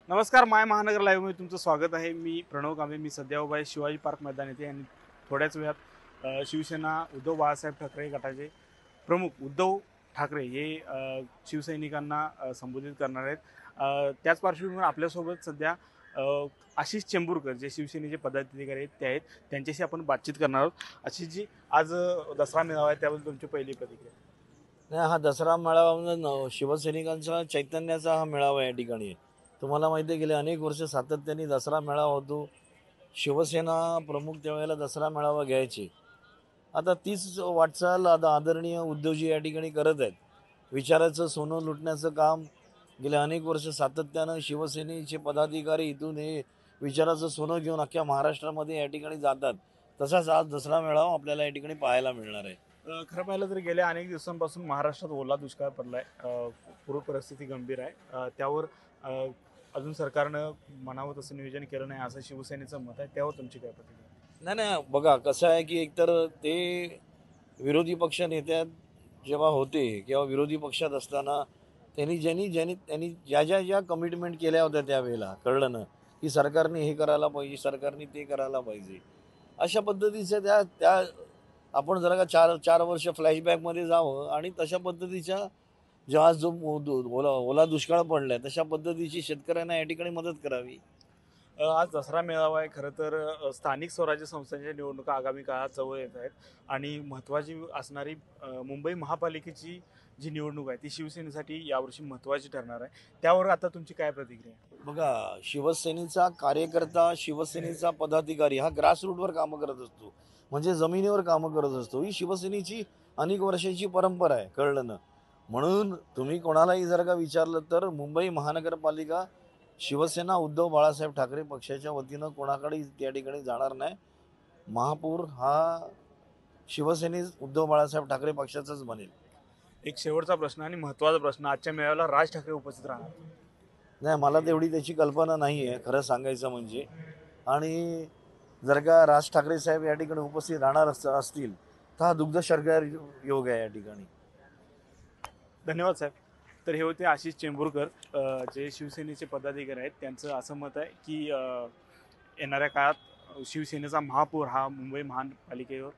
नमस्कार, माय महानगर लाईव्हमध्ये तुमचं स्वागत आहे. मी प्रणव कांबळे. मी सध्या उभा आहे शिवाजी पार्क मैदान येथे आणि थोड्याच वेळात शिवसेना उद्धव बाळासाहेब ठाकरे गटाचे प्रमुख उद्धव ठाकरे हे शिवसैनिकांना संबोधित करणार आहेत. त्याच पार्श्वभूमीवर आपल्यासोबत सध्या आशिष चेंबूरकर जे शिवसेनेचे पदाधिकारी आहेत ते आहेत. त्यांच्याशी आपण बातचीत करणार आहोत. आशिषजी, आज दसरा मेळावा आहे, त्याबद्दल तुमची पहिली प्रतिक्रिया. नाही, हा दसरा मेळावा म्हणजे शिवसैनिकांचा चैतन्याचा हा मेळावा या ठिकाणी आहे. तुम्हाला माहिती आहे, गेले अनेक वर्ष सातत्याने दसरा मेळावा होतो. शिवसेना प्रमुख त्यावेळेला दसरा मेळावा घ्यायचे. आता तीच वाटचाल आता आदरणीय उद्धवजी या ठिकाणी करत आहेत. विचाराचं सोनं लुटण्याचं काम गेल्या अनेक वर्ष सातत्यानं शिवसेनेचे पदाधिकारी इथून हे विचाराचं सोनं घेऊन अख्ख्या महाराष्ट्रामध्ये या ठिकाणी जातात. तसाच आज दसरा मेळावा आपल्याला या ठिकाणी पाहायला मिळणार आहे. खरं पाहिलं तर गेल्या अनेक दिवसांपासून महाराष्ट्रात ओला दुष्काळ पडला आहे. पूर परिस्थिती गंभीर आहे. त्यावर अ, अजून सरकारनं म्हणावं तसं नियोजन केलं नाही असं शिवसेनेचं मत आहे. त्यावर तुमची काय प्रतिक्रिया? नाही नाही, बघा कसं आहे की एकतर ते विरोधी पक्ष नेत्यात जेव्हा होते किंवा विरोधी पक्षात असताना त्यांनी ज्या कमिटमेंट केल्या होत्या त्यावेळेला कळलं ना की सरकारने हे करायला पाहिजे, सरकारने ते करायला पाहिजे, अशा पद्धतीच्या त्या त्या आपण जरा का 4 वर्ष फ्लॅशबॅकमध्ये जावं आणि तशा पद्धतीच्या जेव्हा जो ओला ओला दुष्काळ पडलाय तशा पद्धतीची शेतकऱ्यांना या ठिकाणी मदत करावी. आज दसरा मेळावा आहे. खरं तर स्थानिक स्वराज्य संस्थांच्या निवडणुका आगामी काळात जवळ येत आहेत आणि महत्त्वाची असणारी मुंबई महापालिकेची जी निवडणूक आहे ती शिवसेनेसाठी यावर्षी महत्त्वाची ठरणार आहे. त्यावर आता तुमची काय प्रतिक्रिया आहे? बघा, शिवसेनेचा कार्यकर्ता, शिवसेनेचा पदाधिकारी हा ग्रासरूटवर कामं करत असतो, म्हणजे जमिनीवर कामं करत असतो. ही शिवसेनेची अनेक वर्षाची परंपरा आहे, कळलं ना. म्हणून तुम्ही कोणालाही जर का विचारलं तर मुंबई महानगरपालिका शिवसेना उद्धव बाळासाहेब ठाकरे पक्षाच्या वतीनं कोणाकडे त्या ठिकाणी जाणार नाही. महापौर हा शिवसेने उद्धव बाळासाहेब ठाकरे पक्षाचाच बनेल. एक शेवटचा प्रश्न आणि महत्त्वाचा प्रश्न, आजच्या मेळाव्याला राज ठाकरे उपस्थित राहणार. नाही, मला तेवढी त्याची कल्पना नाही आहे खरं सांगायचं म्हणजे. आणि जर का राज ठाकरे साहेब या ठिकाणी उपस्थित राहणार असतील तर हा दुग्धशर्करा योग आहे या ठिकाणी. धन्यवाद साहेब. तर हे होते आशिष चेंबूरकर, जे शिवसेनेचे पदाधिकारी आहेत. त्यांचं असं मत आहे की येणाऱ्या काळात शिवसेनेचा महापौर हा मुंबई महानगरपालिकेवर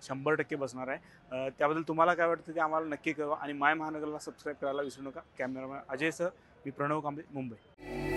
100% बसणार आहे. त्याबद्दल तुम्हाला काय वाटतं ते आम्हाला नक्की कळवा आणि माय महानगरला सबस्क्राईब करायला विसरू नका. कॅमेरामॅन अजयसह मी प्रणव कांबळे, मुंबई.